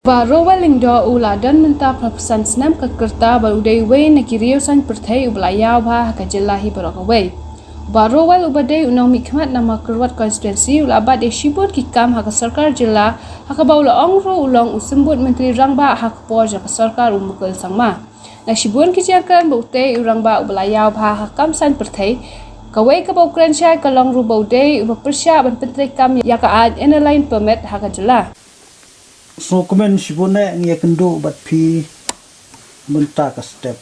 Rowell Lyngdoh ula dan mynta perpesan senam kekerta baludai wei nakiriu san perthai ublayau bah kajellahi barokawei. Rowell ubadai unang mikmat nama keruat konstituensi ula abad shibut kikam hak sarkar jilla hak baula ongro ulang usembut menteri rangba hak por jak sarkar umukul sangma. Nak shibun kijarkan bautai urang ba ublayau bah hakam san perthai kawai ka baukran syai kalong ru baudai uba pyrshah ban pentri kam ya ka ad line permit hak jilla. So komen sibuna ngia kendo bat pi mynta ka step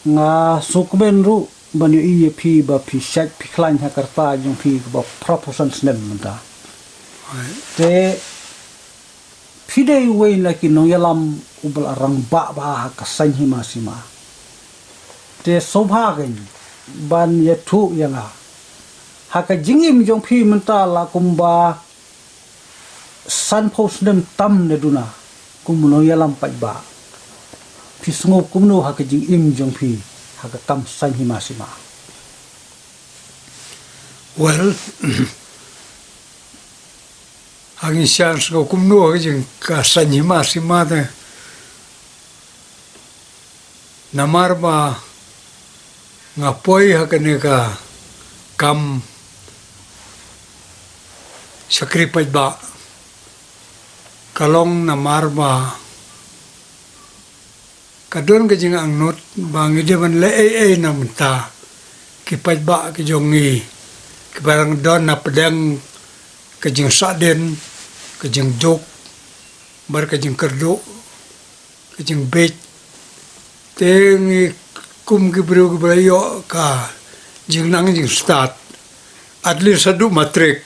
nga so komen ru banyu ILP ba pi syak pi klain ha karta jong pi ba proportion snem mynta te pi dei wei la ki no yalam ubal arang ba ba ka san hima sima te sobha gen ban ye thu yanga ha ka jingim jong pi mynta la kumba san pos nem tam ne duna kumuno yalam pai ba pi sngew kumuno ha ka jing im jong pi ha ka kam san hima sima. Well, hangin siya sngew kumuno ha jing ka san hima sima de namar ba ngapoi ha ka ne ka kam sakri pai ba kalong na marba kadon ka jing ang not bang ide man le na mynta ki ba ki jongi ki barang don na pedang ka jing saden ka jing jok bar ka jing kerdo ka jing bet tengi kum ki bro ki brayo ka jing nang jing start at least Haduh matrik,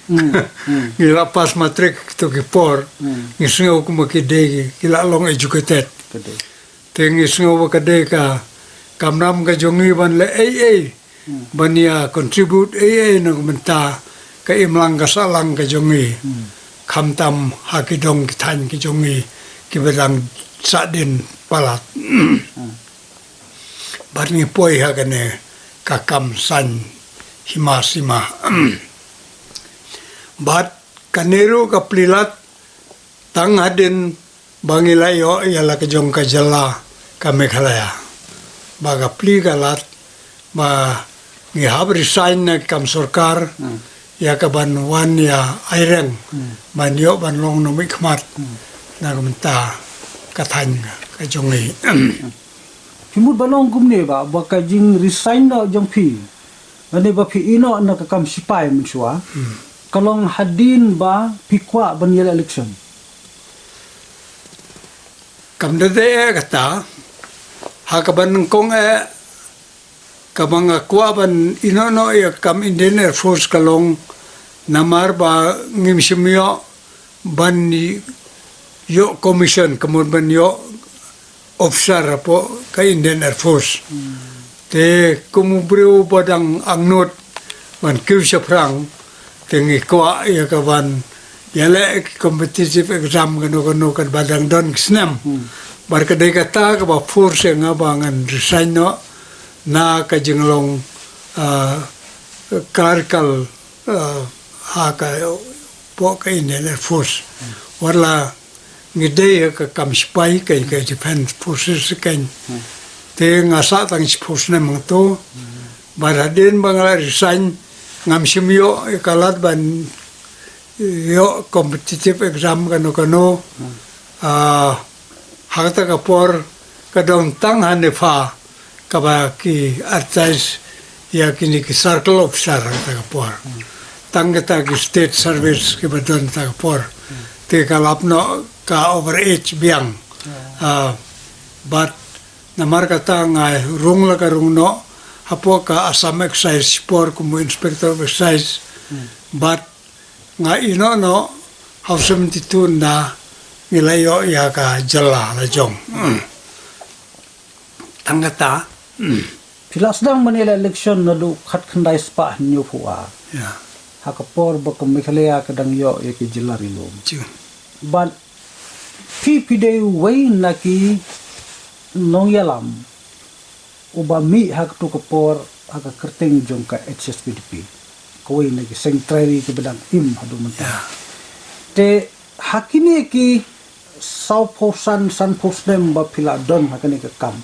gila pas matrik tu kipor, sngew kumakide, gila long educated. Tengi sngew wakade ka kamram ka jongi ban le ban ya contribute nang mynta ka imlang ka salang ka jongi, kamtam hakidong kitan ki jongi, kibedang sadin palat. Ban ni poi hakane ka kam san hima sima. Bat kanero ka plilat tang hadin bangilayo yala ka jong ka jala ka Meghalaya. Baga pli galat ba ngi hab resign na kam sarkar ya ka ban wan ya aireng ban yo ban long no mikmat na mynta ka than ka jongi. Himut balong kumne ba ka jing resign no jong pi ani ba pi ino na ka kam sipai mensua kalong hadin ba pikwa ban yel election Kam dede kata hakaban kong kabang kwa ban ino no ya kam Indian Air Force kalong namar ba ngimsimyo ban yo commission kamon ban yo officer po ka Indian Air Force te kumubreu badang angnot ban kiu saprang tengi kwa ya kaban yale competitive exam kano kan badang don snam bar kadai kata ka ba force nga bangan resign no na ka jinglong clerical ha ka po ka Indian Air Force wala ngidei ka kam spy ka defense forces kan te ngasa tang spos na mga to baradin bangla resign ngam simyo kalat ban yo competitive exam kano hakta ka por kadong tang hanefa kaba ki archais ya kini ki circle officer hakta ka por tang kita ki state service ki badon ta ka por te kalap no ka over age biang but namar kata nga rung la ka rung no hapo ka asam excise por kumu inspector of excise but nga ino no house 72 na nilayo ya ka jala la jong tangata pilas dang manila election na do khat khandai spa nyu fuwa ya hakapor ba kum Meghalaya kadang yo ya ki jilari lo but pide wei na ki nong yalam uba mi hak tu kapor hak kerting jong ka HSPDP kawai lagi sanctuary ke bedang im Haduh mynta te hakini ki sauposan sanposnem ba pila don hakani ke kam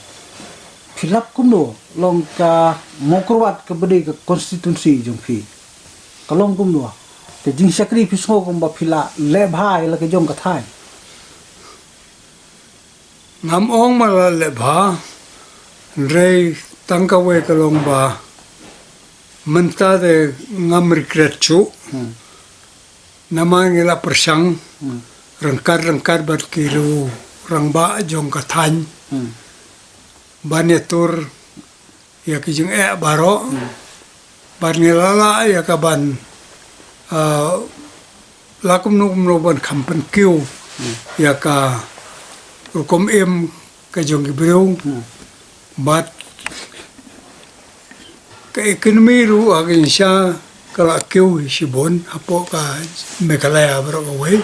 pilap kumno long ka mokrwat ke bedi ke konstitusi jong phi kalong kumno ke jing sakri pisngo kum ba pila le bhai la ke jong ka thai ngam ong mala le bha rei tangkawe kalong ba mynta de ngam regret chu namang ila persang rangkar bat kiru rangba jong ka than banetur ya ki jing baro ban ngilala ya ka ban lakum no ban kampen kiu ya ka rukom em ka jong gibreu bat ka ekonomi ru agin sha kala kiu sibon apo ka mekalaya bro we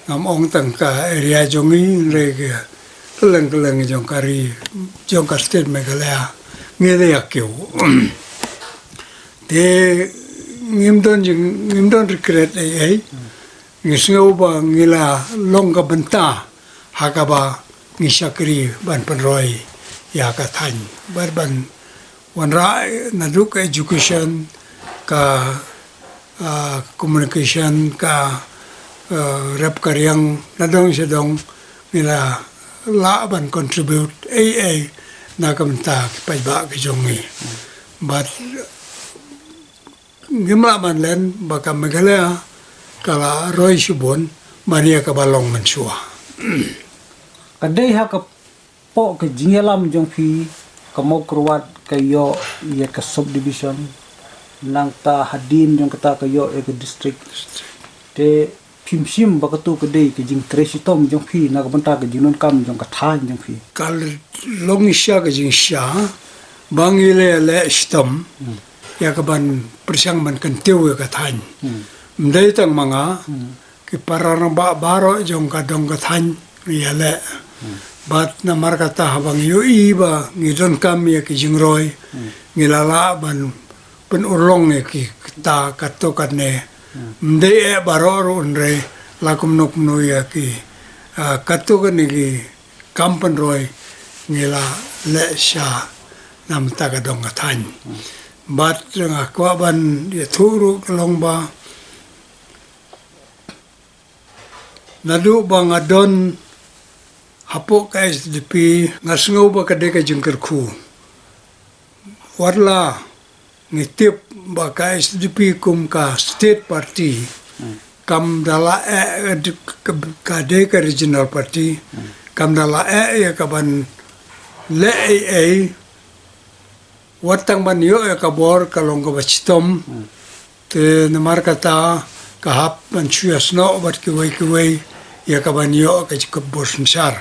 ngam ong tang ka area jongi re ke keleng jong kari jong ka state mekalaya ngele ya kiu de ngimdon regret ai sngew ba ngila long ka benta hakaba ngisakri ban penroi ya ka than ban wanra naduk education ka communication ka rep karyang nadong sedong nila la ban contribute ai na kamta pai ba ke jongi but ngimla man len baka megala kala roi subon maria ka balong mensua kadai ha ka po ke jingelam jong phi ka mokrwat ka yo ya ka subdivision nang ta hadin jong kata ka yo ke district te phimsim ba ka tu ka dei ke jing tresitom jong phi na ka banta ke jinon kam jong ka than jong phi kal long isya ka jing sya bangile le stom ya ka ban persang man kan tewe ka than mdai tang manga ki pararang ba baro jong ka dong ka than ya le bat na markata habang yo iba ngidon kam ya ki jingroi ngilala ban pen urlong ya ki ta kato katne mde baro unre lakum nok no ya ki kato kan ki kampan roi ngila le sha nam ta ka dong ka than bat nga kwa ban ya thuru kalong ba nadu bang adon hapo ka SDP sngew ba ka de ka jingker khu warla ngitip ba ka SDP kum ka state party kam dala ka de ka regional party kam dala ya ka ban le watang ban yo ya ka bor ka long ka bachitom te namar kata ka hap ban chuasno bat ki wei ya ka ban yo ka chikap borsensar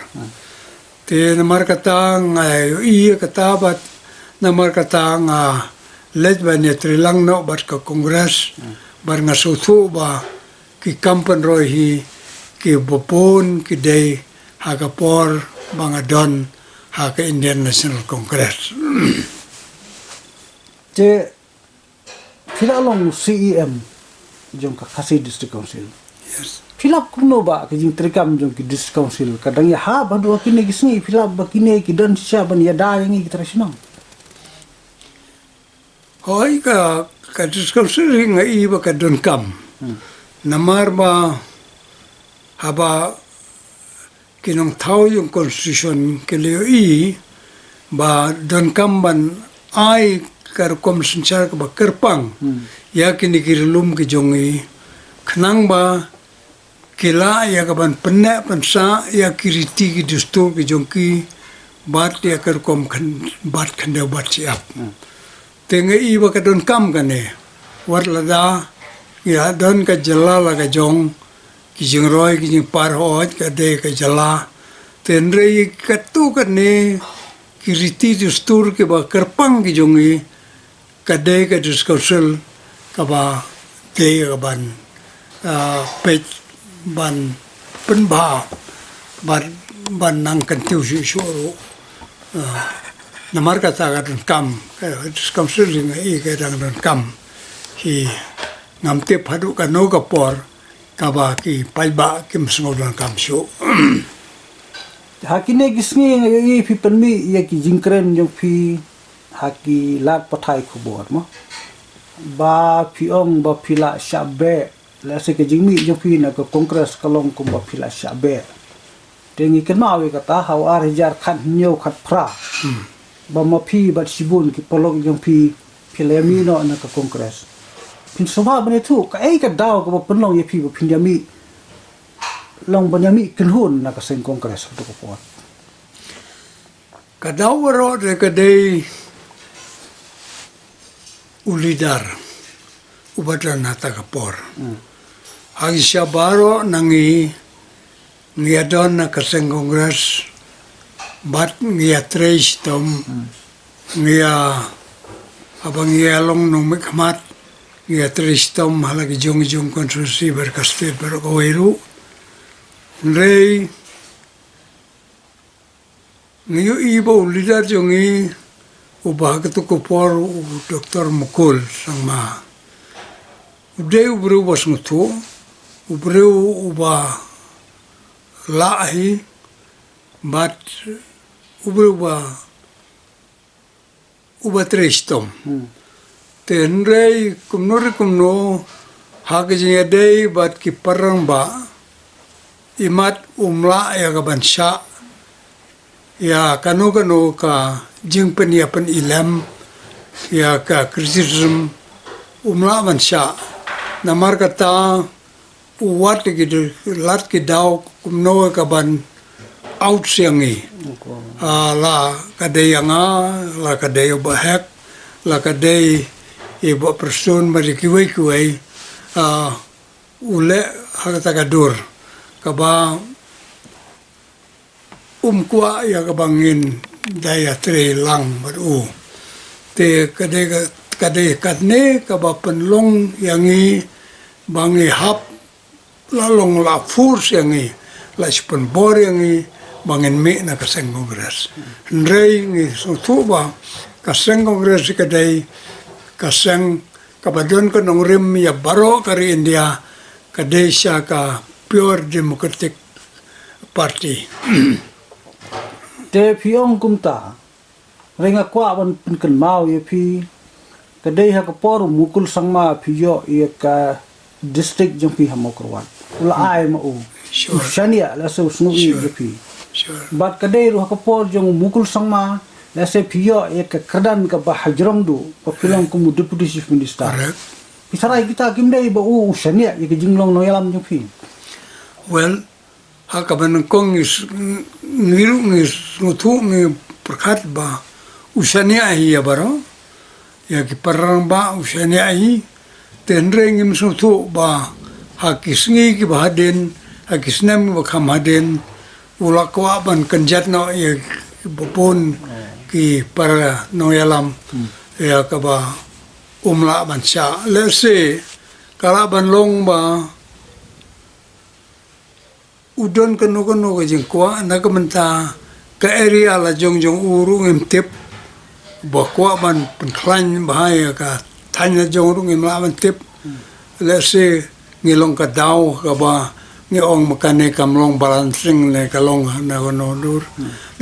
te namar kata ngai i kata bat namar kata nga led ban ya trilang no bat ka kongres bar nga suthu ba ki kampan roi hi ki bopon ki dei ha ka por bangadon ha ka Indian National Congress te phila long CEM jong ka khasi district council yes philap kumno ba ke jing trikam jong ki district council kadang ya ha ba do kini kisni philap ba kini ki don sha ban ya da yang ki traditional hoi ka district nga i ba ka don kam namar ba haba kinong tao yung constitution ke leo i ba don kam ban ai kar komisar ka ba kerpang ya kini kirilum ke jongi khnang ba kila ya ka ban penne pansa ya kiriti ki dustur ki jongki bat ya kar kom khan bat khande bat siap tenge i ba ka don kam kane war lada ya don ka jalla la ka jong ki jingroi ki jing par hoj ka de ka jalla tenre ka tu kane kiriti dustur ke ba kerpang ki jongi ka de ka diskusel ka ba de ka ban pet ban penba ban nang kan tiu si suru namar kata kan kam diskusel ngai ka dang kam hi ngamte phadu ka no ka por kaba ki paiba kim sngodan kamsyo Hakine gisngi ngi phi penmi ye ki jingkren jong phi haki lat pathai khubor mo ba phi ong ba phi la shabe la se ke jingmi jong phi na ko congress kalong kum ba phi la shabe tengi ken ma we kata haw ar jar khat nyo khat phra ba ma phi ba sibun ki polok jong phi philemi no na ko congress pin soba bane thu ka ei ka daw ko ba penlong ye phi ba phin yami long banyami kenhun na kaseng kongres to ko pot kadaw waro de kadai ulidar ubatan nata kapor hagi syabaro nangi ngiadon na kaseng kongres bat ngia trace tom ngia abang ngia long nung mikmat ngia trace tom halagi jong konstruksi berkastet berkawairu Rei ngayon iba ulidar jongi ubah ketu kopor doktor mukul sama udah ubrew bas ngutu ubrew ubah lahi bat ubrew ubah trestom ten rei kumno hagajnya dei bat kiparang ba imat umla ya kabansya ya kanu ka jing peniapan ilam ya ka kritisism umla bansya namar kata uwat gitu lat kidaw kumno kaban out siangi la kadayanga la kadayo bahek la kaday iba person marikiway ule hakatakadur kaba kwa ya kabangin daya tre lang baru te kade kadne kaba penlong yangi bangi hap lalong la furs yangi la spenbor yangi bangin me na kaseng kongres ndrei ngi sotuba kaseng kongres kadai kaseng kabadon ko nongrim ya baro kari India kadai siya ka pure democratic party te phi ong kumta renga kwa ban pin kan mau ye phi kadai ha ko por mukul sangma phi yo ye ka district jong phi hamokrwan ula ai ma u shania la so snu ye phi bat kadai ru ha ko por jong mukul sangma la se phi yo ye ka kradan ka ba hajrong du ko pilong kum deputy chief minister pisarai kita kimdai ba u shania ye ka jinglong no yalam jong phi well hakaban kong ngiru ngutu ngi perkat ba usani ahi ya baro ya ki parang ba usani ahi tenre ngim sutu ba hakisngi ki bahaden hakisnam ba kamaden ulakwa ban kanjat no ya bopon ki para no yalam ya ka ba umla ban sha lese kala ban long ba udon kanu ke jengkwa na kementa ke area la jong uru ngimtip bakwa ban penklan bahaya ka tanya jong uru ngim la ban tip lese ngilong ka daw ka ba ngiong makane kamlong balancing le kalong na kono dur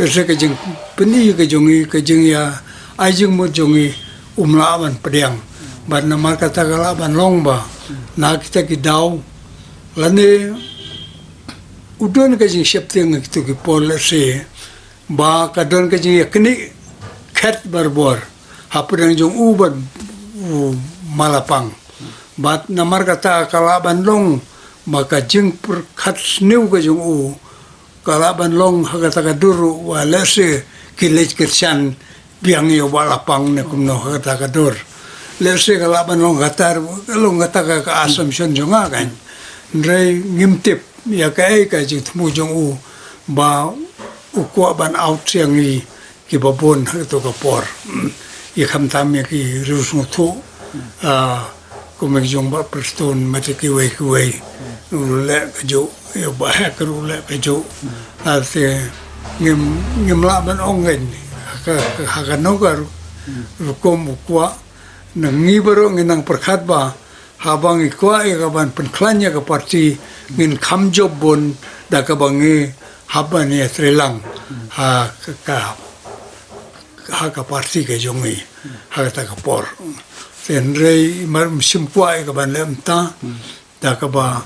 lese ke jeng peni ke jongi ke jeng ya ajeng mo jongi umla ban pediang ban nama kata kala ban long ba na kita ki daw lane udon ka jing shepteng gitu ki policy ba kadon ka jing yakni khat barbor hapudang jong uban malapang bat namar kata kala bandong maka jing per khat sngew ka jong kala bandong hakata ka duru walese kilej kersan biang yo balapang ne kumno hakata ka dur lese kala bandong katar kalong kata ka assumption jonga kan ndrei ngimtip ya kai ka jing tmu jong ba ukwa ban out yang ki babon to ka por i kham tam ya ki rus ngutu ko me jong ba preston mate ki we le ka jo yo ba ha ka le ka jo ate ngim la ban ongen ka no ka ru kom ukwa nang ngi baro nginang perkhat ba habang ikwa ya kaban penklanya ke parti ngin kamjob bon da kabangi haban ya trelang ha ka parti ke jongi ha ta ka por sen rei mar simpua ya kaban lemta da ka ba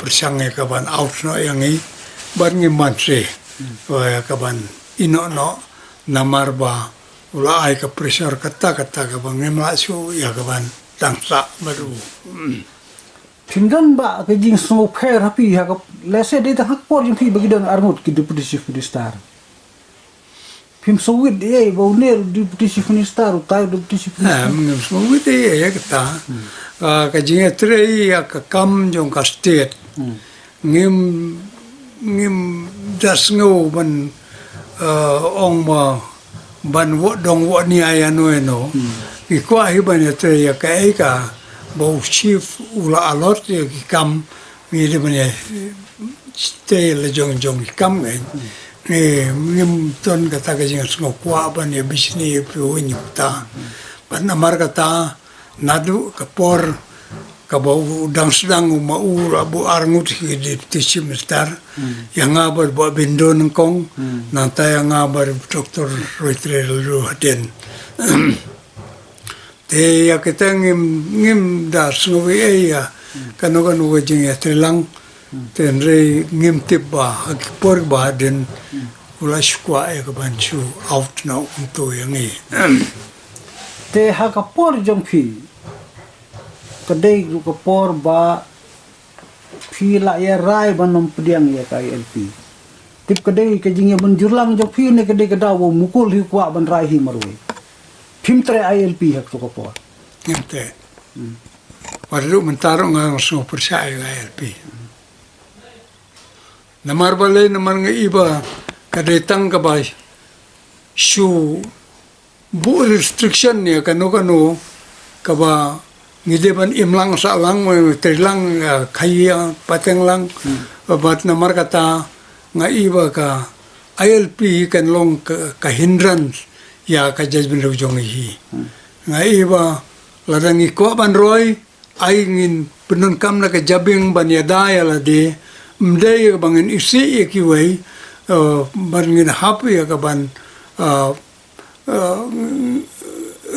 persang ya kaban out no yang i bar ngi mantre ya kaban ino no namar ba ula ai ka pressure kata ka bangi masu ya kaban tangsa baru Pindon ba ke jing snow fair happy ha ka lese de ta hak por jing phi bagi don arngot ki deputy chief minister pim so wit e bo ne deputy chief minister utai deputy chief minister mengem semua itu ya kita kajingnya teri ya ke kam jong ka state ngim sngew ban ong ma ban wo dong wo ni aya no ikwa hiban ya teri ya ka bo chief ula alot ya ki kam mi de ban ya stay le jong kam ngim ton kata kajing sngew kwa ban ya bisni pro ni ta ban amar kata nadu kapor kabau udang sedang mau rabu arngut di tisim star yang ngabar buat bindo nengkong nanti yang ngabar doktor Roytre lu haden te ya kita ngim da sngew ya kanu wajing ya trelang tenre ngim tibba akipor ba den ulas kwa ya kabanchu out na untuk yang ni te ha ka por jong phi kadai ru ka por ba phi la ya rai banom pediang ya ka ILP tip kadai ke jing ya ban jurlang jong phi ne kadai ka daw mukul hi kwa ban rai hi marwe phim tre ILP hak ka por ngente waru mentarong ngang so pyrshah ILP namar balai namar iba kadetang ka ba shu bu restriction ya kanu ka ba ngideban imlang sa lang trilang khaya pateng lang bat namar kata nga iba ka ILP kan long ka hindrance ya ka judgment jong hi nga iba ladang ko ban roy ai ngin penun kam na ka jabing ban ya daya la de mdai bangin isi ya kiwai ban ngin hap ya ka ban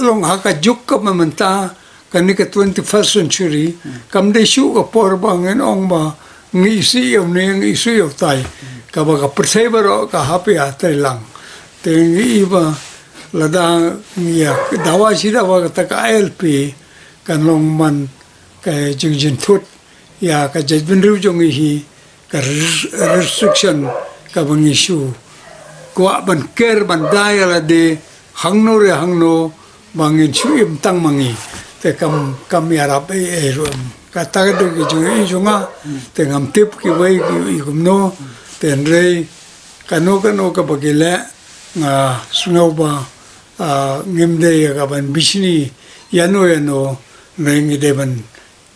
long haka juk ka mamanta kani ka 21st century kam de shu ka por bangin ong ba ngi isi yo ne ngi isi yo tai ka ba ka perseba ro ka hap ya tai lang te ngi ba lada ya dawa sida wa ka ILP kan long man ka jingjin thut ya ka judgment ru jong hi ka restriction ka bang issue ko ban ker ban daya la de hangno bangin chu im tang mangi te kam ya rap e ka ta de ki ju nga te ngam tip ki wei ki kumno ten rei kano ka bagile nga sngew ba ngim de ka ban bisni yano ngi de ban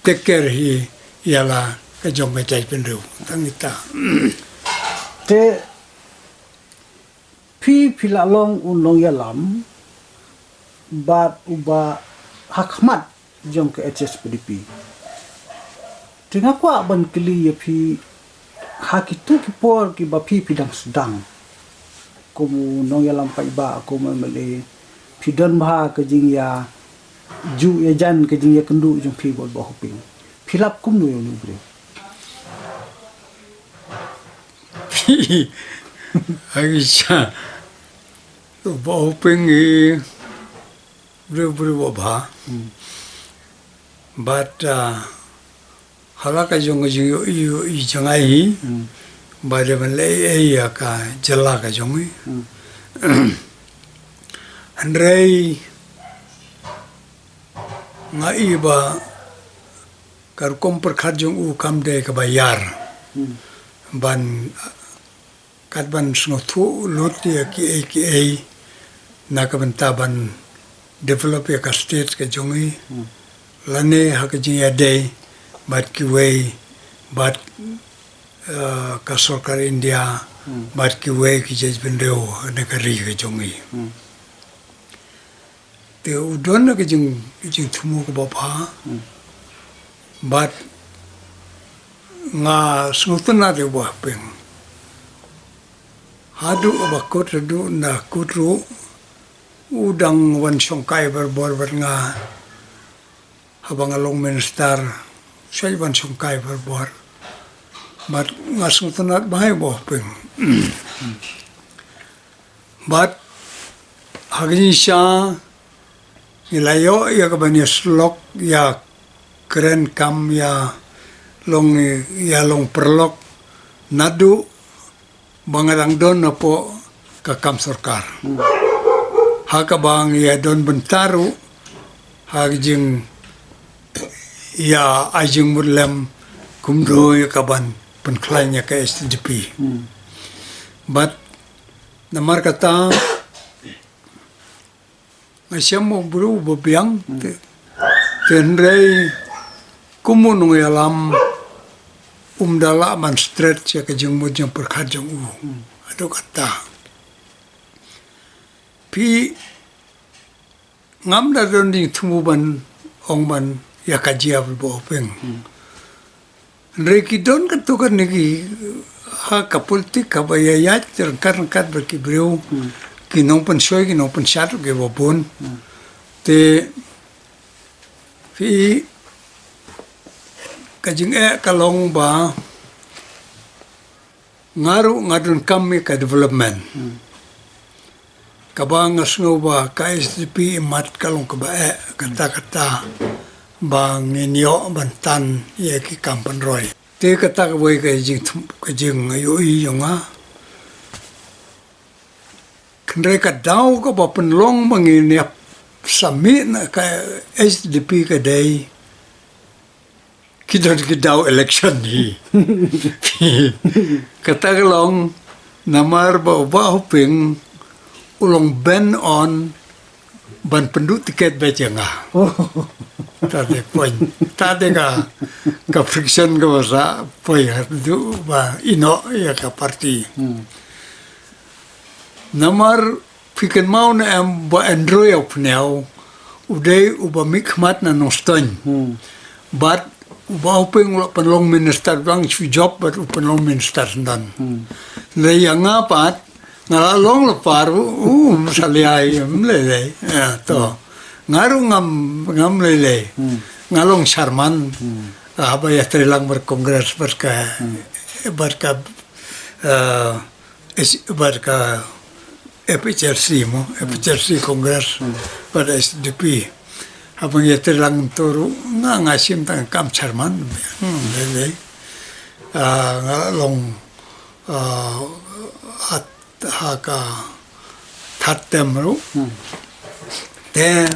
take care hi yala ka jong ka jai pen ru tangita te phi la long unong ya lam bat uba hakmat jong ke HSPDP tinga kwa ban kili ya phi hakitu ki por ki ba phi dang sedang komu nong ya lam pai ba ko mele phi don ba ke jing ya ju ya jan ke jing ya kendu jong phi bol ba hoping philap kum no yo nu bre Aisyah tu bau pengi beri wabah but halaka jong yo i jangai bade ban le ya ka jala ka jong andrei ngai ba kar kompar khat jong u kam de ka bayar ban kat ban snothu lot ya ki na ka ban taban develop ya ka state ka jongi lane ha ka ji ya day bat ki way bat ka sarkar India bat ki way ki jej ben reo na ka ri ka jongi te udon na ka jing thumu ko ba but nga sungtun na de buah peng. Haduh bakut haduh na kutru udang wan songkai berbor nga habang along minister saya wan songkai berbor. But nga sungtun na bahai buah peng. But hagni siya ilayo ya kabanya slok ya keren kam ya long perlok nadu bangadang don na po kakam sarkar. Hakabang ya don bentaru hagjing ya ajing murlem kumdo ya kaban penklainya ke SDP. But namar kata Masyam mo bro babiang tenrei kumun ngalam umdala man stretch ya kajeng mujang perkajeng aduh kata pi ngam da don ding tumuban ongman ya kajia bo peng rekidon katukan niki ha kapultik kabayayat terangkat berkibriu kinong pensoy kinong pensatu ke wabun te fi kajing kalong ba ngadun kami ka development kabang sngew ba ka SDP mat kalong ka ba kata ba nginyo bantan ye ki kampan roy te kata ka boy kajing yoi yonga mereka daw ko ba penlong menginap sami na ka SDP ka day kita daw election ni kata kalong namar ba hoping ulong ban on ban penduk tiket baca nga tadi poin tadi ka friction ka basa poin itu ba ino ya ka parti namar pikan mau na am ba androy of now uday uba mikmat na noston but uba upeng lo penlong minister bang job but penlong minister dan le yang apat ngalalong lo paru saliay mlele to ngaru ngam lele ngalong charman aba ya trilang berkongres berka pyrshah pyrshah kongres pada SDP abang ya terlang turu ngasim tang kam charman lele ngalong haka thattemru te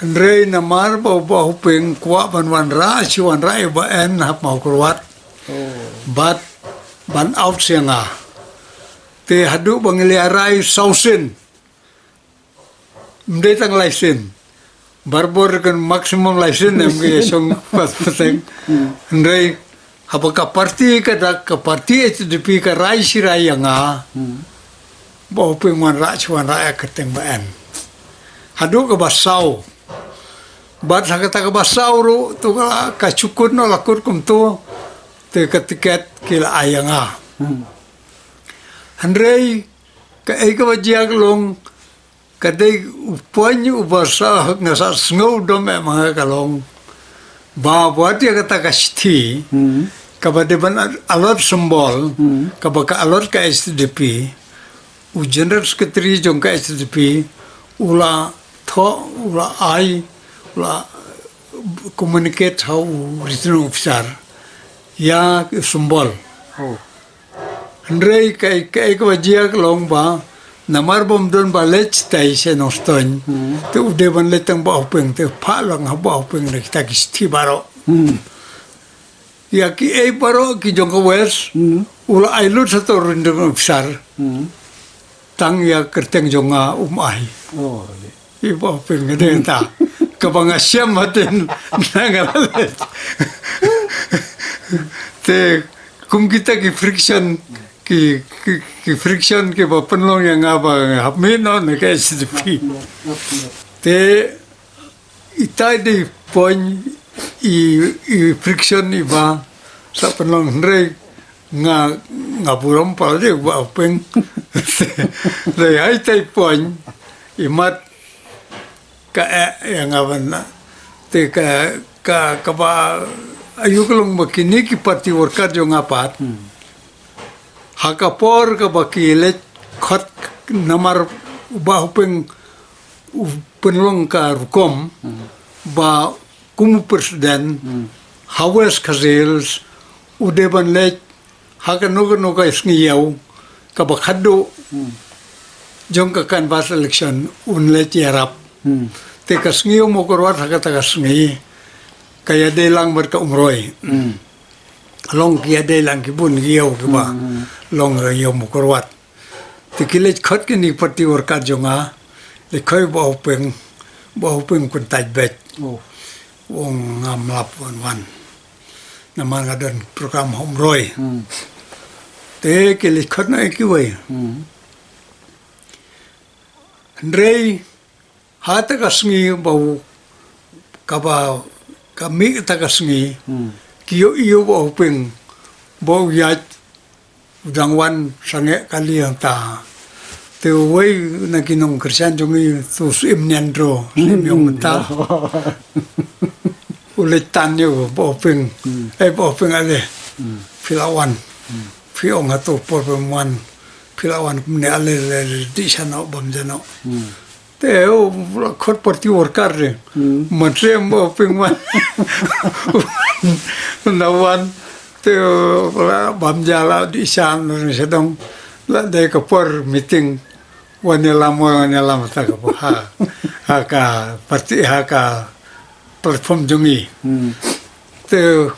Andrei namar ba huping kwa ban ra siwan ra ba en hap mau keluar but ban out sianga te Haduh bangiliarai sausin mdetang laisin barbor kan maksimum laisin em ge song pas peteng Andrei apakah parti ka parti SDP ka rai sirai nga ba huping wan ra siwan ra keteng ba en Haduh ka basau bat sakata ka basau ru tu ka cukun no lakur kum tu te ketiket kila ayanga Andrei ka eka bajiak long kadai upanyu ubasa ngasa sngew dom mga kalong ba buat ya kata kasti kabadeban alot sembol kabaka alot ka SDP u general secretary jong ka SDP ula ai ula communicate how regional officer ya sembol Andrei kai wajia long ba namar bom don ba lech tai se noston te ude ban letang ba upeng te phalang ha ba upeng le ta kisti baro ya ki baro ki jong wes ula ailut sato rindeng besar tang ya kerteng jonga ai i ba upeng ngede ta kabanga siam haten nangalet te kum kita ki friction ki friction ke ba penlong yang apa hapmin no ne ka SDP te itai de poin i friction iba sa penlong rei nga buram pal dia ba peng rei hai tai poin imat ka yang awan te ka ba ayu kelong makini ki parti worker jo ngapat hakapor ka ba kilet khot namar ba peng penlong ka rukom ba kumu presiden hawes kazels udeban lek haka noga sngew ka ba Haduh jong ka canvas election unle tiarap te ka sngew mo korwat haka ta sngi kaya de lang ber ka umroy long kia de lang ki bun gieu ki ba long ra yo mo korwat te kilet khot ki ni parti worker jonga le khoi ba peng kun taj bet wong ngam lap wan naman ngadan program homroy te kilet khot na ki we Andrei hata kasngi bau kaba kami takasngi kiyo iyo bau peng bau yat udangwan sange kali yang ta te wei na kinong kersan jongi tu sim nyandro sim yang ta ulet tan yo bau peng bau peng ale filawan fiong atau perempuan filawan kumne ale di sana bam jano te o khot parti worker re matre mo pingwan nawan te bam jala di sana sedang la de ka por meeting wanela ta ka ka parti ka platform jongi te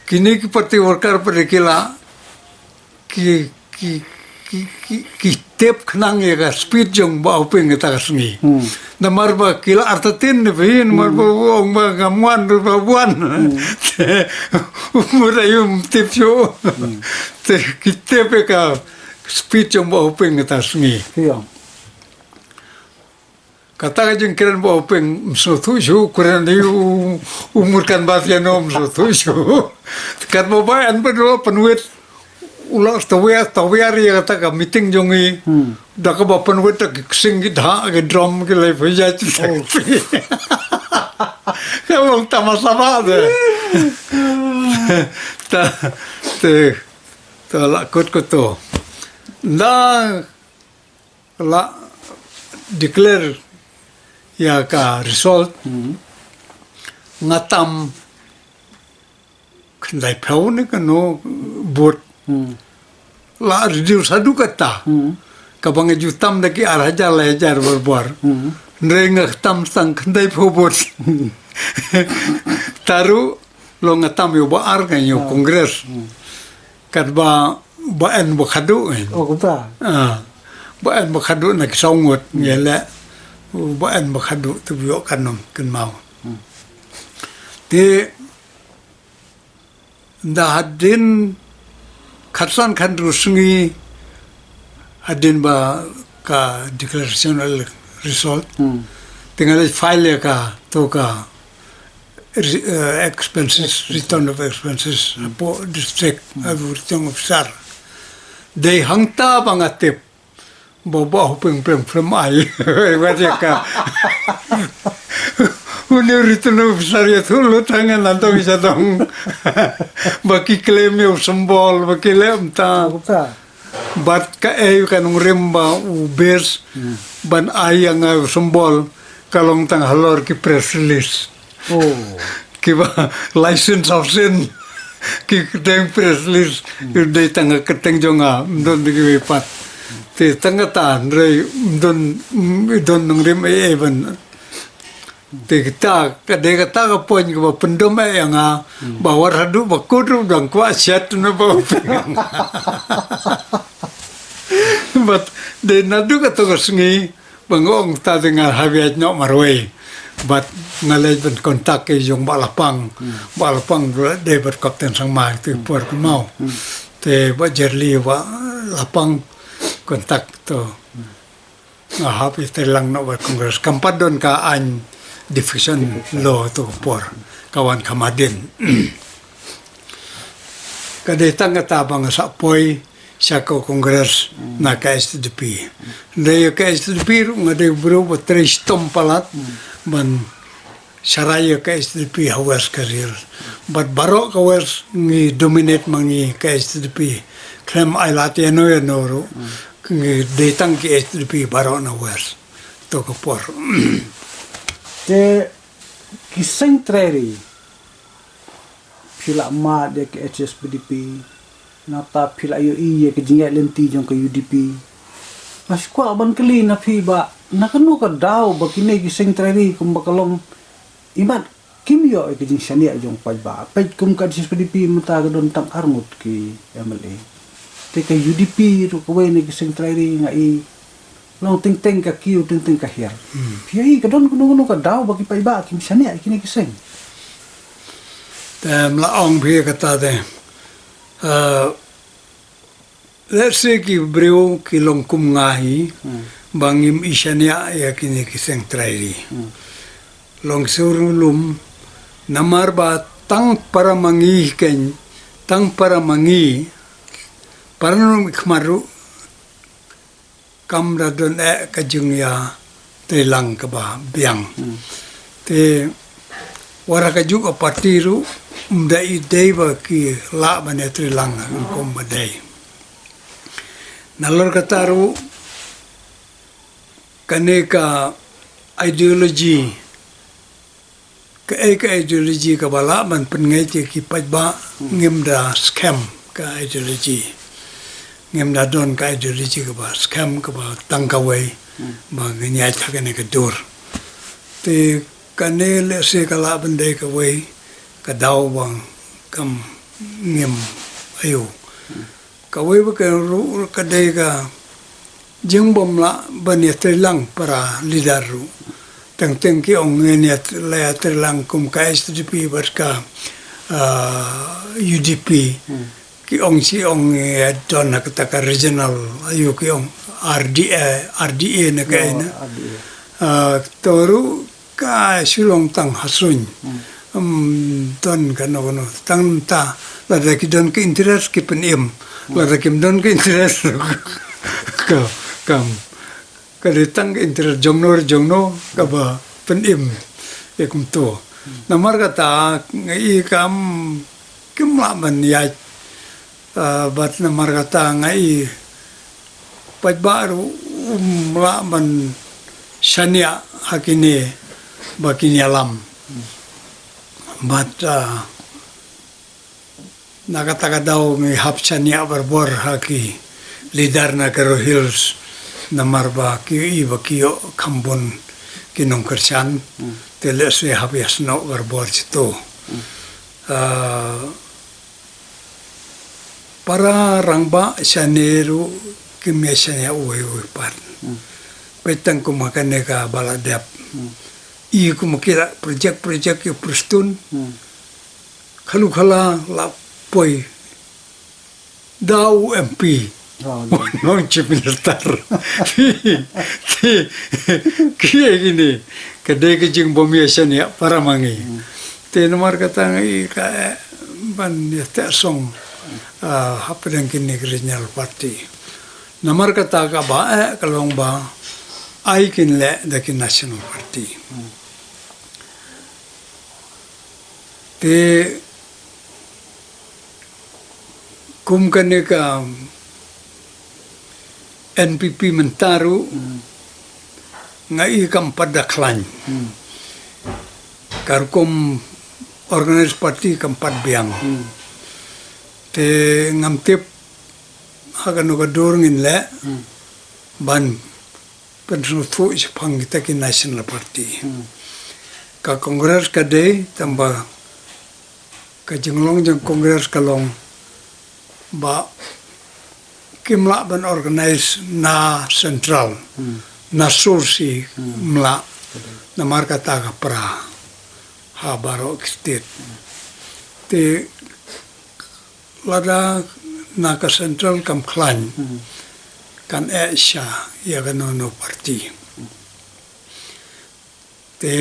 kini ki parti worker perkila ki tep khnang ye ka speed jong ba upeng ta sngi namar ba kila artatin ne bin mar ba ong ba gamwan ba buan murayum tip yo te ki tep ka speed jong ba upeng ta sngi kata jeng keren ba upeng so tu ju keren di umur kan ba ya nom so tu ju kan ba an ba penuit ulah tawar ya kata ka meeting jongi dah ka bapan wet sing gidha ke drum ke lai bhaja chi kalau tamasama de ta la kot to da la declare ya ka result ngatam khlai phau ne ka no bot la reduce Haduh kata kabang jutam daki araja lejar berbuar nrenga tam sang kendai phobot taru lo ngatam yo baar kan yo kongres kat ba en ba Haduh ba en ba Haduh na kisongot ngele ba en ba Haduh tu yo kanom ken mau te da hadin Kharsan kan rusngi adin ba ka declarational result tinggal file ka to ka expenses return of expenses po district return of sar they hangta bangatip bobo peng from ai waje ka uni return of sar ya thulu tangan nanto bisa dong baki claim yo symbol baki lem ta bat ka kan rimba ubes ban ayang symbol kalong tang halor ki press release ki ba license of sin ki teng press release de tang keteng jonga don di pat te tangata re don nang rim even te kita kadang ka poin ka pendom yang bawa Haduh bakudu dang kuasiat na ba but de nadu ka to sngi bangong ta dengan habiat no marway but ngalai ben kontak ke jong balapang de ber kapten sang mai tu por mau te ba jerli ba lapang kontak to happy te lang no ba kongres kampadon ka an division law to por kawan kamadin. Kadetang katabang sa poy siya ko kongres na ka-SDP. Dahil ka-SDP nga day bro ba tres palat ban saraya ka-SDP hawas karir. But baro kawas ngi dominate mangi ka-SDP. Klem ay lati ano yan oro. Ngi detang ka-SDP baro na was. To kapor. Te kiseng treri pila ma de ke HSPDP nata pila yo iye ke jinga lenti jong ke UDP mas kwa ban kali na phi ba na kanu ka daw ba kine kiseng treri kum bakalong imat kimyo ke jing shania jong pa ba pa kum ka HSPDP mata ga don tang armut ki MLA te ke UDP ru ko we ne kiseng treri ngai long ting ka kiu ting ka hiar phi ka don kunu ka daw ba ki pa ba kim shania kine kiseng Mlaong pia kata de. Let's say ki breu ki longkum ngahi bangim isyania ya kini kiseng traili. Long surulum namar ba tang para mangi ken tang para mangi para nung ikmaru kam radon kajung ya telang ka ba biang. Te wara kajuk partiru dai deva ki la manetri lang kom badai nalor kataru kaneka ideology ka ideology ka bala man pengai ki pajba ngem da scam ka ideology ngem da don ka ideology ka ba scam ka ba tangkawai ba nya ta ka ne ka dur te kanele se kala bandai ka wai kadaw bang kam ngem ayo kawai ba ka ru kadai ka jeng bom la bani trilang para leader ru teng ki ong ne la trilang kum ka SDP barka UDP ki ong si ong don kata ka regional ayo ki ong RDA na ka ina toru ka sulong tang hasun don kano tang ta lada ki don ke interest ki penim lada ki don ke interest kam kadetang interest jongno ka ba penim kum to namar kata ngai kam kimla man ya bat namar kata ngai pajbaru mla man shania hakine bakini alam but nakataka daw may hapsania barbor haki leader na karo hills na marba ki iba kiyo kambon kinong kersan tele se hapias no barbor sito para rangba sanero kimesanya uwe pan petang kumakane ka baladap I kumakira project yung prestun kalu kala la poi daw MP non chief minister kaya gini kadai kajing bomiasan ya para mangi te nomor kata ngai ka ban ya song hapadang kini regional party nomor kata ka ba kalong ba ai kinle daki national party te kum kane ka NPP mentaru ngai kam padaklan karkom organized party kam padbiang te ngamtip hagano ka dorngin le ban pensutu isipang kita ki national party ka kongres ka day tamba ka jenglong jeng kongres kalong ba kimla ban organize na central na sursi mla na marka taga pra ha baro state te lada na ka central kam klan kan siya ya ganono party te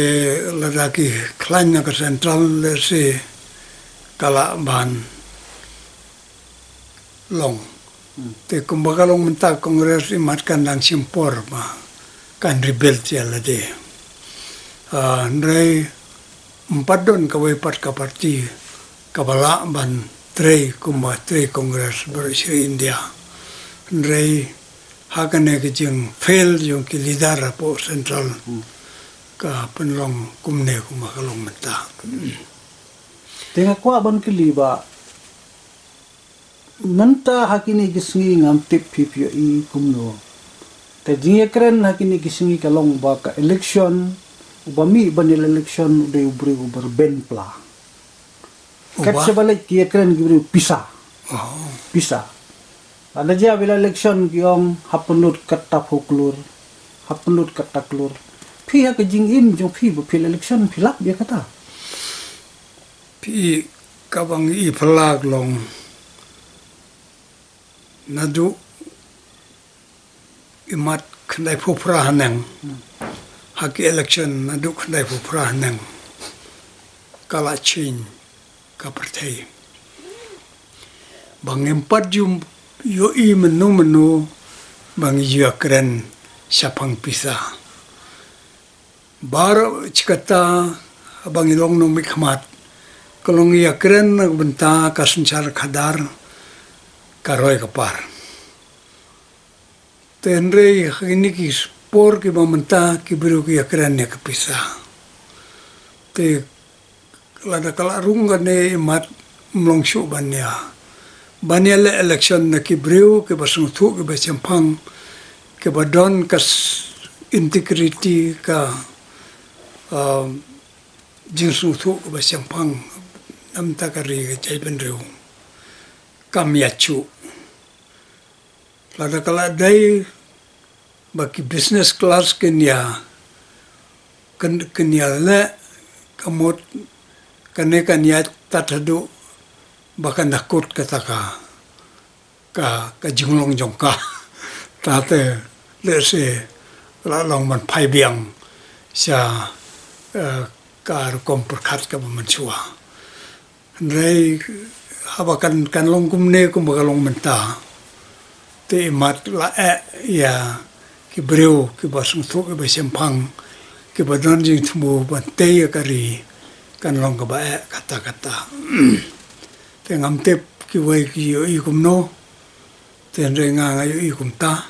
ladaki klan na ka central le se kala ban long te kumbaga long menta kongres imat kan lang simpor ba kan rebel tia lade ndrei empadon kawai pat ka parti kabala ban trei kongres bersih India ndrei hakane ke jeng fail yung ki lidar po central ka penlong kumne kumakalong menta Tengah kuat ban keliba menta hakini kisngi ngam tip PPI kumno. Te jinge keren hakini kisngi kalong ba ka election ubami banil election de ubri uber benpla. Kat sebalik kia keren gibri pisah. Pisah. Ada je bila election kiong hapenut katap huklur. Hapenut kataklur. Pihak jingin jong pi bepil election pilap dia kata. pi kabang I pelag long nadu imat kandai pupra haneng haki election nadu kandai pupra haneng kala change ka partai bang empat jum yo I menu bang jua keren sapang pisah bar cikata abang ilong no mikmat kalong ia keren nagbenta kasencar kadar karoy kapar. Tenre ini ki spor ki mamenta ki biru ki keren ya kepisah. Te lada kala runga ne mat mlongsu banya. Banya le election na ki biru ki basung tu ki basempang ki badon kas integrity ka jinsu tu ki basempang nam takari ke cai penriu kam yacu lada kala dai baki business class kenya kenya le kamot kane kanya tatadu bahkan nakut kataka ka jinglong jongka tate le se la long man pai biang sia ka kom perkat ka mansua Ndrei habakan kan long kumne kumbakalong menta te mat la ya ki breu ki basung thu ki basempang ki badon jing thmu ban te ya kari kan long ka ba kata te ngam te ki wai ki yo I kumno te ndrei nga yo I kumta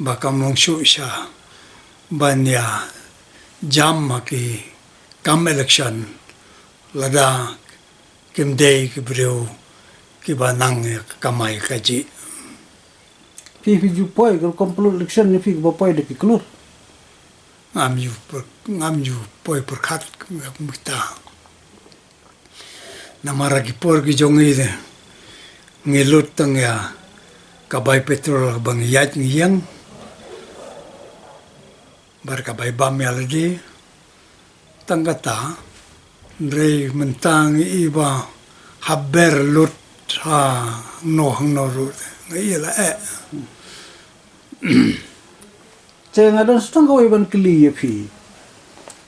ba kam long shu sha ban ya jam ma ki kam election lada kim day ki breu ki banang kamay kaji Pi jupoi kalau komplut election ni pi bapoi de piklur. ngam yu poi perkat kita namara ki por ki jongi de ngelut tang ya kabay petrol bang yat ngiyang bar kabay bam ya ladi tanggata Ndrei mentang iba haber lut ha no rut ngai la Saya ngadon setang kau iban keli ya pi.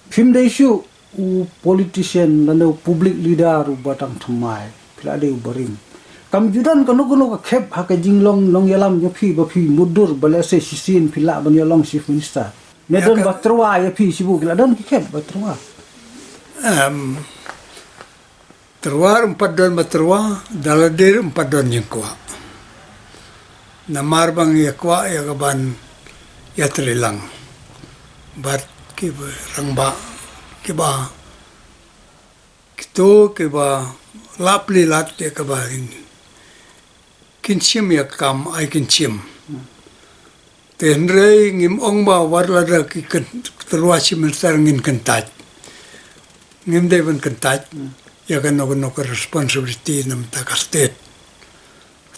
Pim dai shu u politician dan public leader u batang thamai pila de barim. Kam judan kanu ka khep ha ka jinglong long yalam ya pi ba pi mudur bala se sisin pila ban yalong chief minister. Nedon batrwa ya pi sibu kila don ki khep batrwa. Terwar 4 don baterwa daladir 4 don yang kuat namar bang ya kuat ya kaban ya terilang bat ki rangba ki ba kito ki ba lapli lat ya kabarin kinchim ya kam ai kinchim tenrei ngim ong ba warla da ki terwa simentar ngin kentat ngim dai ban kentat ya kan no responsibility nam ta ka state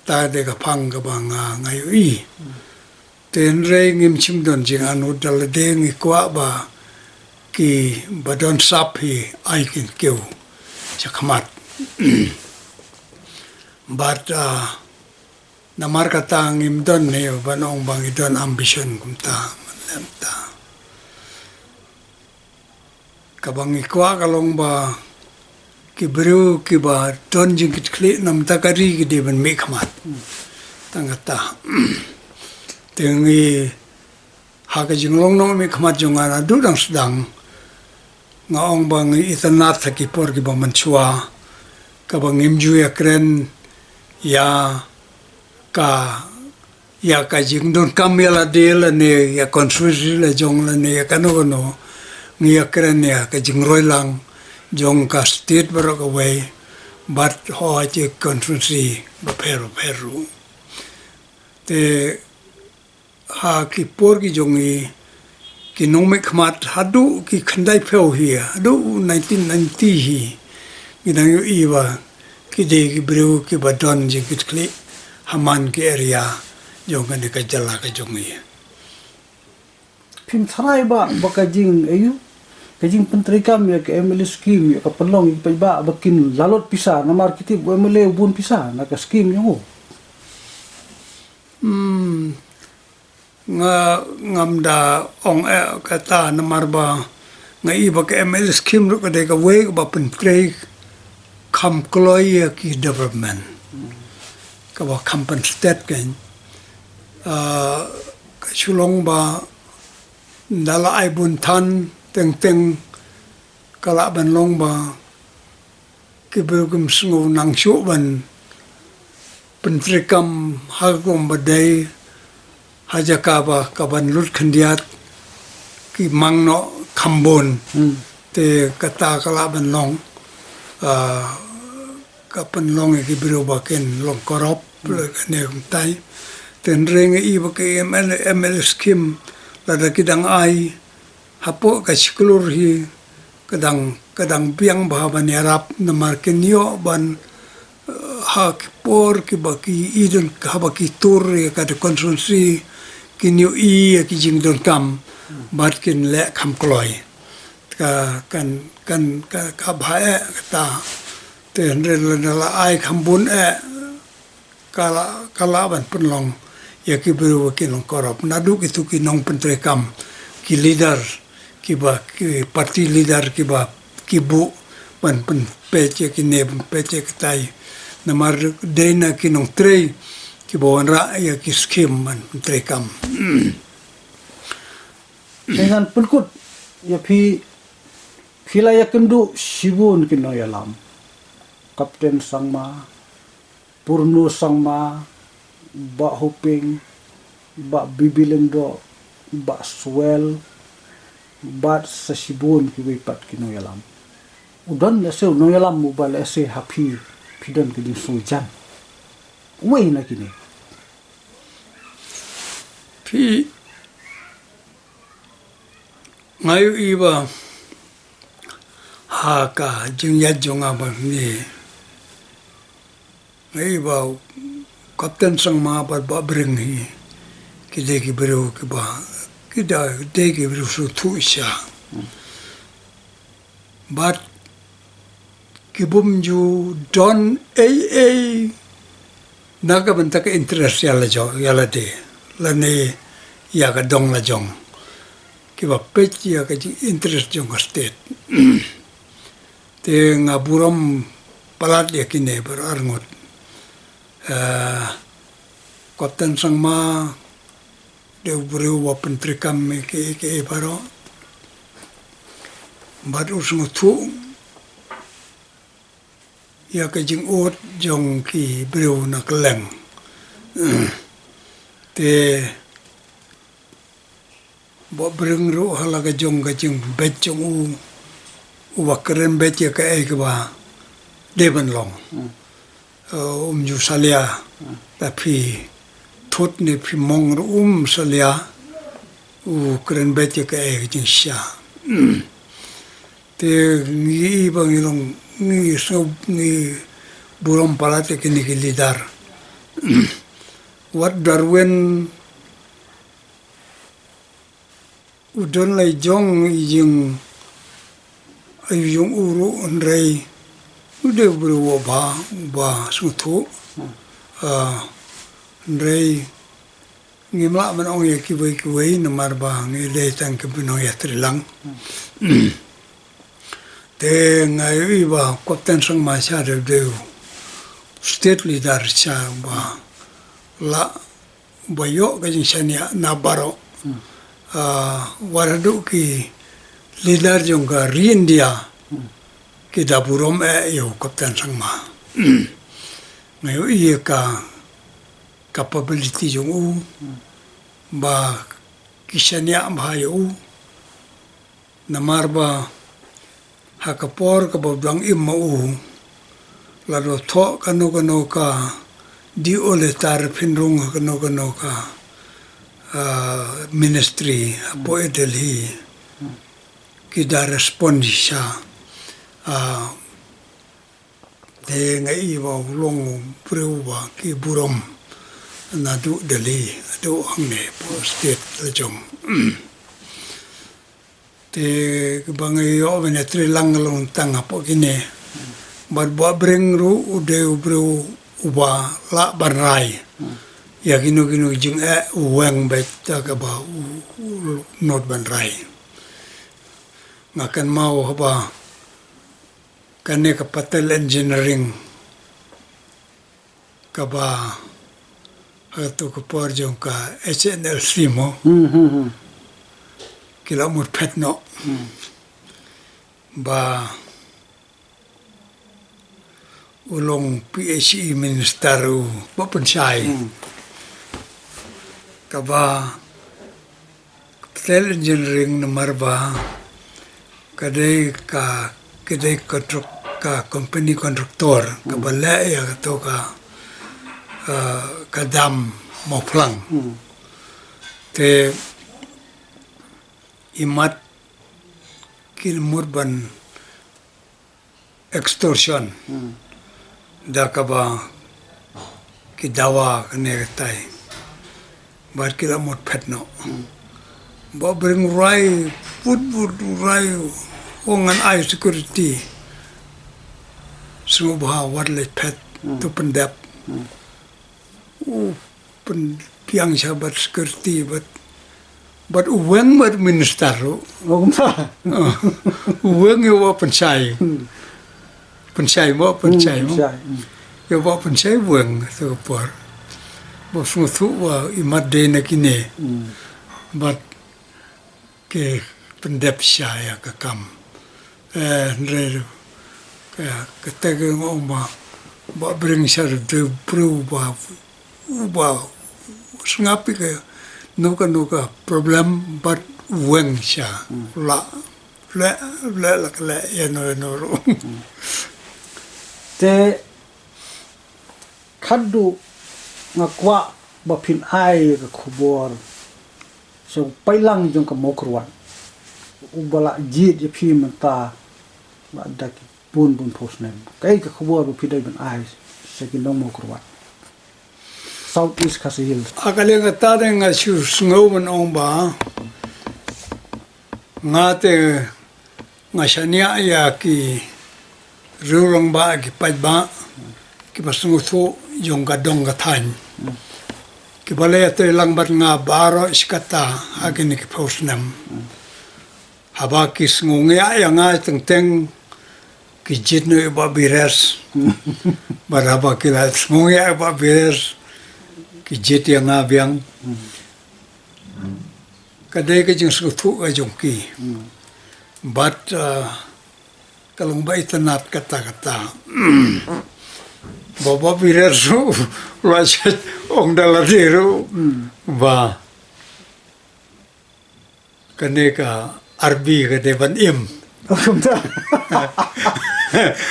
ta de ka phang ka banga ngai I ten re ngim chim don jing anu dal de ngi kwa ba ki badon sap hi ai kin keu chakmat but namar ka ta ngim don ne banong bang don ambition kum ta kabang ikwa kalong ba kibru kiba don jing kit nam takari gede ban me khamat tangata tengi haga jinglong no me khamat jongana dudang sedang ngaong bang itanat ki por ki ba manchua kabang imju ya kren ya ka jing don kamela de la ne ya konsusi la jong la ne ya kano ngi ya kren ya ka jing roi lang jong ka state baro ka way but ho je konsusi ba peru te ha ki por ki jongi ki nome khmat Haduh ki khandai pheu hi Haduh 1990 hi ngidang yu iwa ki de ki breu ki badon je kit kli haman ki area jong kan ka jala ka jongi Pim tharai ba bakajing ayu kajing pentrikam ya ke MLA scheme ya ka pelong pa ba bakin lalot pisa namar kitip MLA ubun pisa na ka scheme yo ngamda ong kata namar ba ngai ba ke MLA scheme ru ka de ka we ba pentrei kam kloi ki development ka ba kampan state kan ka chulong ba dala ai bun than teng kala ban long ba ki bergum sngew nang shu ban pentrikam hagom badai hajaka ba ka ban lut khandiat ki mangno khambon te kata kala ban long ka pan long ki biro ba ken long korop ne tai ten reng i ba ke ML scheme la da kidang ai hapo ka siklur hi kadang biang ba ban yarap na marken yo ban ha por ki ba ki idon ka ba ki tur ka de konsulsi ki new ki jing don kam bat kin le kham kloi ka bhae ta ten re la ai kham bun kala ban penlong ya ki beru ki long korop nadu itu ki nong pentrekam ki leader ki ba ki parti leader ki ba ki bu ban pen pece ki ne pece ki tai namar dena ki nong trei ki bo ra ya ki scheme ban pentrekam dengan pelkut ya pila ya kendu sibun kino ya lam kapten sangma purno sangma ba hoping ba bibilendo ba swell ba sasibun ki wipat kino ya lam udan na se no ya lam mobile se happy pidan ki sujan we na kini pi ngayu iba haka jingya jonga ba ni ngai ba kapten sangma ba bring hi ki de ki bro ki ba ki da de ki bro su tu sha but ki bum ju don naga banta ka interest yala de la ne ya ka dong la jong ki ba pet ya ka interest jong state te ngaburam palat ya ki ne ber arngot kapten sangma de buru wa pentrikam ke paro baru tu ya ka jing ot jong ki buru na kleng te bo breng ro hala ka jong bet jong u wa keren bet ya ka ba deban long ju salia tapi thot ne phi mong ro salia u kren bet ya ka jing sha te ngi bang long ngi so ngi burom palate ke ni lidar what darwen udon lai jong jing ayung uru ndrei ude bro ba sutu ndrei ngimla man ong ye ki wei na mar ba ngi le tang ke bino ya trilang te ngai iwa kapten sang masya de state leader cha ba la bayo ka jing sania na baro waradu ki leader jong ka India ki daburom yo kapten sang ma ngai iye ka capability jong u ba kisania ba yo namar ba hakapor ka bodang imau lado tho kano ka di ole tar pinrung kano ka ministry apo Delhi kita respond siya te ngai ba long preuwa ki burom nadu Delhi adu angne po state lejong te bangai yo benetri langalong tanga po kine bad bo breng ru ude ubru uba la banrai ya ginu jing uwang bet ta ka ba not banrai ngakan mau ba kane ka patel engineering ka ba to ko por jong ka SNLC mo kila mut pet no ba ulong PhD minister ba pensai ka ba tel engineering nomor ba kadai kontrak ka company kontraktor ka bala ya to ka kadam mo plang te imat kilmurban extortion da ka ba kidawa kane tai bar kila mot phetno ba bring rai put rai ongan ai security subha warle phet to pendap pen piang sabat security but uweng mat minister uweng yo pensai mo yo pensai uweng to por bo sutu wa imat de na kine but ke pendep saya ka kam re ka tege ngoma ba bring sar de pro ba snapi ke nuka problem but weng siya la ya no te khadu ngakwa ba phin ai ka khubor so pailang jong ka mokrwan ubala ji je phi manta ba dak pun posnem kai ka khubor ba phidai ban ai sekindong mokrwan Southeast Khasi Hills. Akali nga tare nga sngew man ong ba nga te nga shania ya ki rurong ba ki paj ba ki pasungutu yung gadong gatan ki balaya te lang bat nga baro iskata agin ki posnam haba ki sngungia ya nga teng ki jitno iba bires baraba ki la sngungia iba bires ki yang abiang kadai ka jing sutu ka jong ki but kalong ba itanat kata baba birer su raset ong daladero ba kane ka arbi ka devan im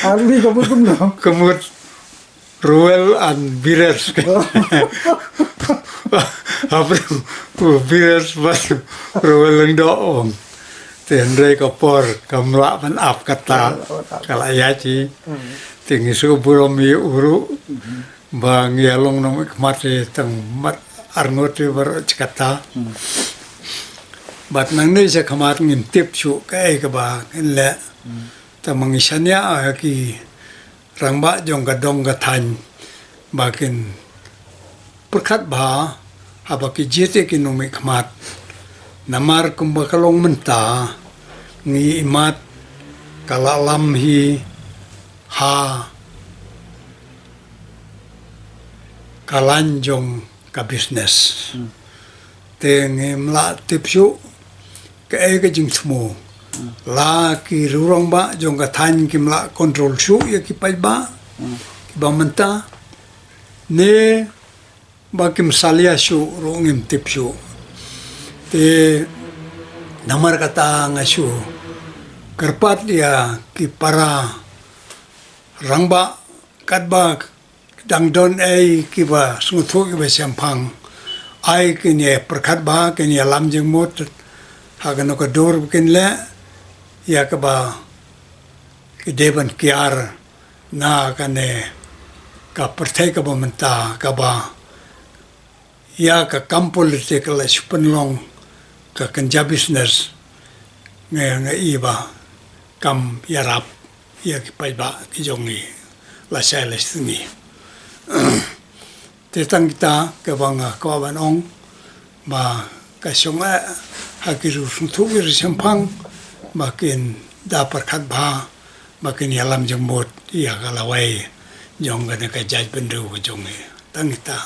arbi kamut Rowell and Bires. Bires was Rowell Lyngdoh. Tenre kapor kamla man ap kata kalayaci. Tingi su buromi uru bang yalong nong ikmati tang mat arngoti bar kata. Bat nang ni sa kamat ngintip su kay ka ba le tamang isanya ki rangba jong gadong gatan bakin perkat ba habaki jete ki numi kmat namar kumbakalong menta ngi imat kalalam hi ha kalanjong ka business te ngem la tipsu ke ke jing thmu la ki rurong ba jong ka than kim la control su ya ki pai ba ki ba manta ne ba kim salia su ro ngem tipsu te namar kata ngasu kerpat dia ki para rangba katba dang don ai ki ba sungthu ki ba sampang ai ki ne perkhat ba ki ne lam jeng mot ha ka no ka dor kin le ya ka ba ki deban kiar na ka ne ka perthai ka ba menta ka ba ya ka kam political long ka kanja business nge iba kam yarap ya ki pai ba ki jongi la sai la singi te tang kita ke banga ko ban ong ma ka songa ha ki ru su thu ki sampang ma kin da par khat ba ma kin yalam jong mot ya ka la wai jong ga ne ka jaj bendu ko jongi tang kita